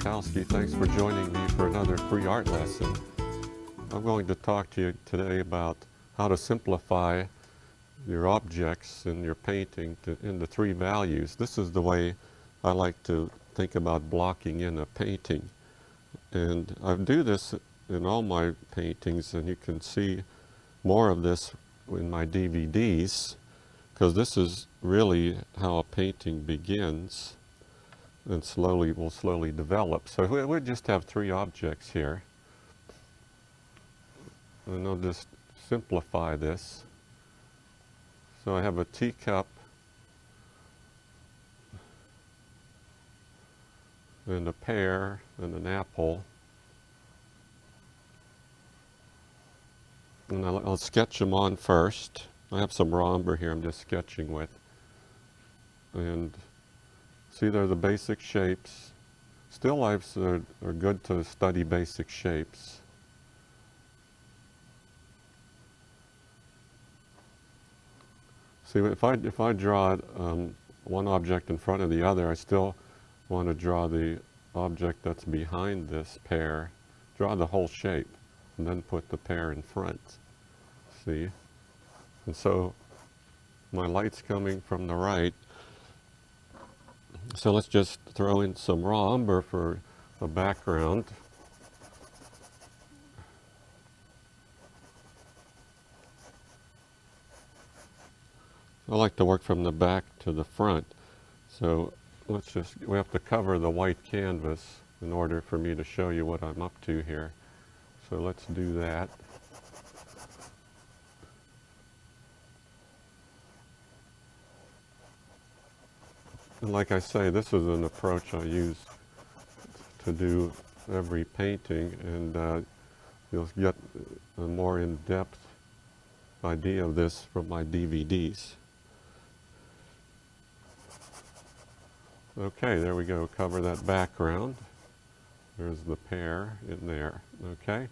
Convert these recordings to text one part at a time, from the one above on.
Malkowski. Thanks for joining me for another free art lesson. I'm going to talk to you today about how to simplify your objects in your painting into three values. This is the way I like to think about blocking in a painting. And I do this in all my paintings, and you can see more of this in my DVDs, because this is really how a painting begins and will slowly develop. So we'll just have three objects here. And I'll just simplify this. So I have a teacup and a pear and an apple. And I'll sketch them on first. I have some raw umber here I'm just sketching with. And see, they're the basic shapes. Still lifes are good to study basic shapes. See, if I draw one object in front of the other, I still want to draw the object that's behind this pear, draw the whole shape, and then put the pear in front. See? And so my light's coming from the right. So let's just throw in some raw umber for the background. I like to work from the back to the front. So we have to cover the white canvas in order for me to show you what I'm up to here. So let's do that. And like I say, this is an approach I use to do every painting, and you'll get a more in-depth idea of this from my DVDs. Okay, there we go. Cover that background. There's the pear in there. Okay.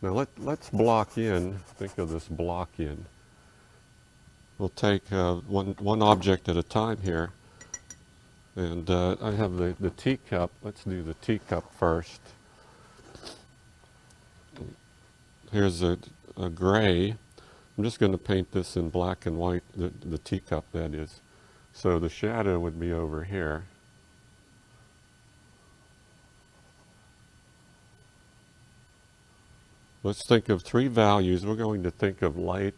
Now let's block in. Think of this block in. We'll take one object at a time here. And I have the teacup. Let's do the teacup first. Here's a gray. I'm just going to paint this in black and white, the teacup, that is. So the shadow would be over here. Let's think of three values. We're going to think of light,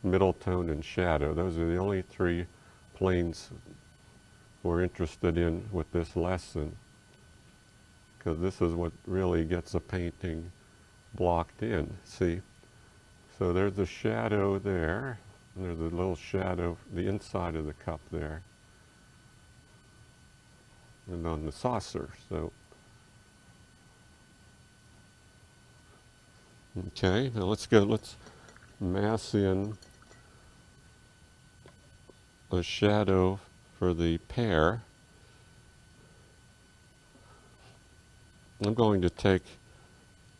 middle tone, and shadow. Those are the only three planes we're interested in with this lesson, because this is what really gets a painting blocked in. See? So there's the shadow there, and there's a little shadow, the inside of the cup there, and on the saucer. So, okay, now let's mass in a shadow for the pear. I'm going to take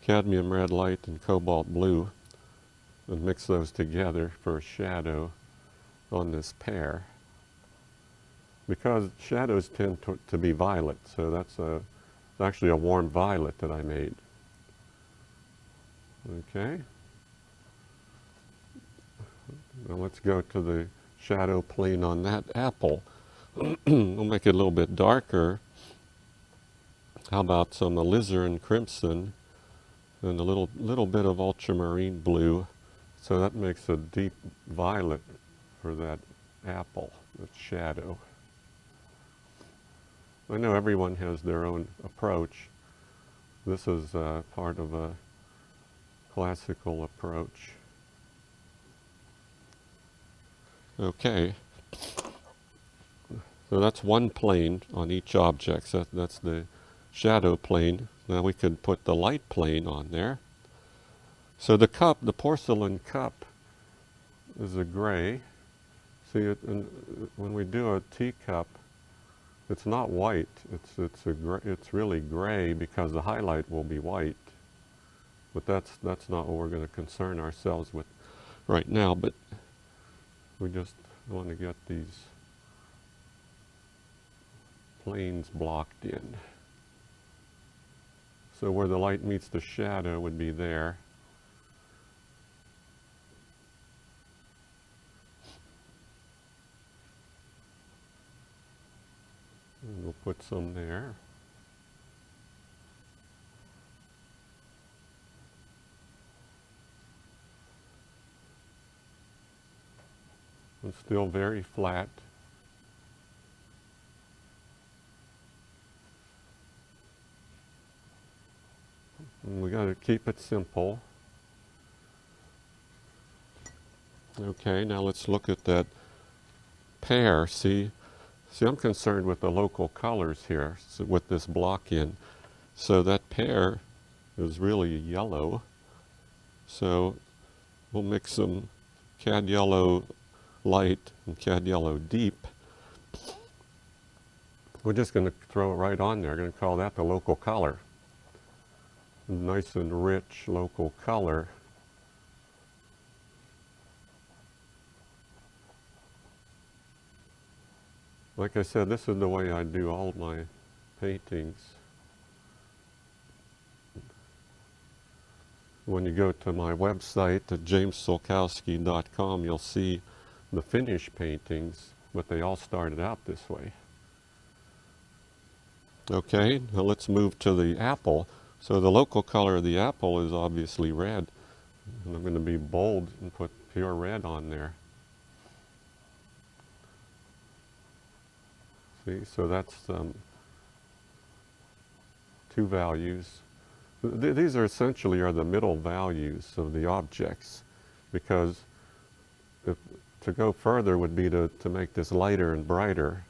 cadmium red light and cobalt blue and mix those together for a shadow on this pear. Because shadows tend to be violet, so that's actually a warm violet that I made. Okay. Now let's go to the shadow plane on that apple. We'll make it a little bit darker. How about some alizarin crimson and a little bit of ultramarine blue? So that makes a deep violet for that apple, that shadow. I know everyone has their own approach. This is part of a classical approach. Okay. So that's one plane on each object. So that's the shadow plane. Now we could put the light plane on there. So the cup, the porcelain cup, is a gray. See, when we do a teacup, it's not white. It's really gray because the highlight will be white. But that's not what we're going to concern ourselves with right now. But we just want to get these planes blocked in. So where the light meets the shadow would be there. And we'll put some there. And still very flat. And we got to keep it simple. Okay, now let's look at that pair. See, I'm concerned with the local colors here, so with this block in. So that pair is really yellow. So we'll mix some cad yellow light and cad yellow deep. We're just going to throw it right on there. We're going to call that the local color. Nice and rich local color. Like I said, this is the way I do all my paintings. When you go to my website at jamessulkowski.com, you'll see the finished paintings, but they all started out this way. Okay, now let's move to the apple. So the local color of the apple is obviously red. And I'm going to be bold and put pure red on there. See, so that's two values. These are essentially the middle values of the objects, because to go further would be to make this lighter and brighter,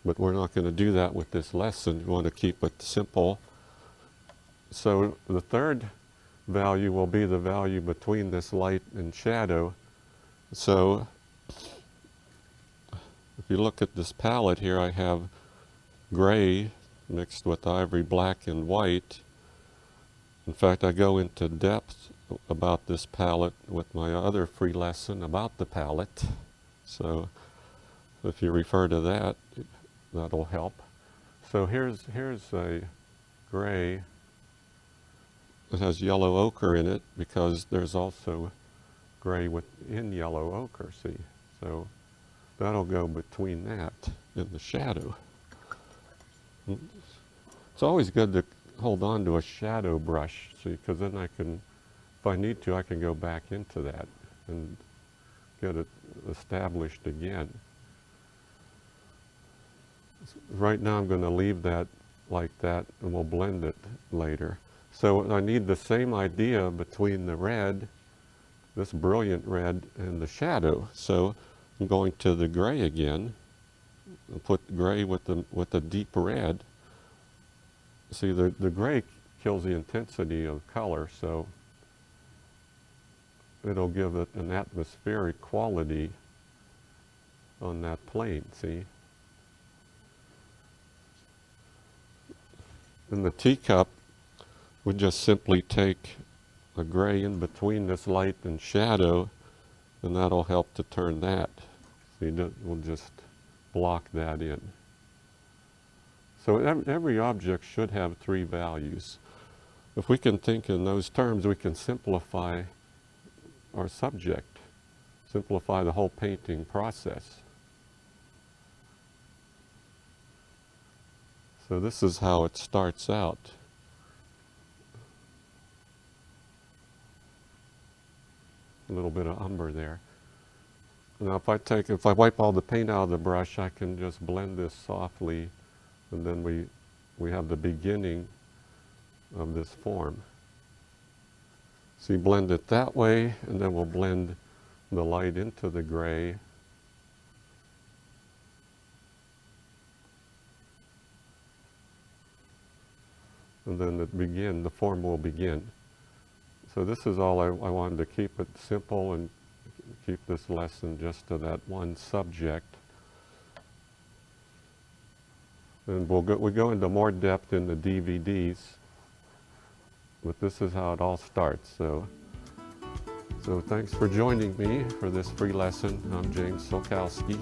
but we're not going to do that with this lesson. We want to keep it simple. So the third value will be the value between this light and shadow. So if you look at this palette here, I have gray mixed with ivory, black, and white. In fact, I go into depth about this palette with my other free lesson about the palette. So if you refer to that, that'll help. So here's a gray. It has yellow ochre in it because there's also gray within yellow ochre, see? So that'll go between that and the shadow. It's always good to hold on to a shadow brush, see, because then I can, if I need to, I can go back into that and get it established again. Right now I'm going to leave that like that, and we'll blend it later. So I need the same idea between the red, this brilliant red, and the shadow. So I'm going to the gray again, and put gray with the deep red. See, the gray kills the intensity of color, so it'll give it an atmospheric quality on that plane, see? In the teacup, we just simply take a gray in between this light and shadow, and that'll help to turn that. See, we'll just block that in. So every object should have three values. If we can think in those terms, we can simplify our subject, simplify the whole painting process. So this is how it starts out. A little bit of umber there. Now if I wipe all the paint out of the brush, I can just blend this softly, and then we have the beginning of this form. So you blend it that way, and then we'll blend the light into the gray. And then the form will begin. So this is all I wanted to keep it simple and keep this lesson just to that one subject. And we go into more depth in the DVDs, but this is how it all starts. So thanks for joining me for this free lesson. I'm James Sulkowski.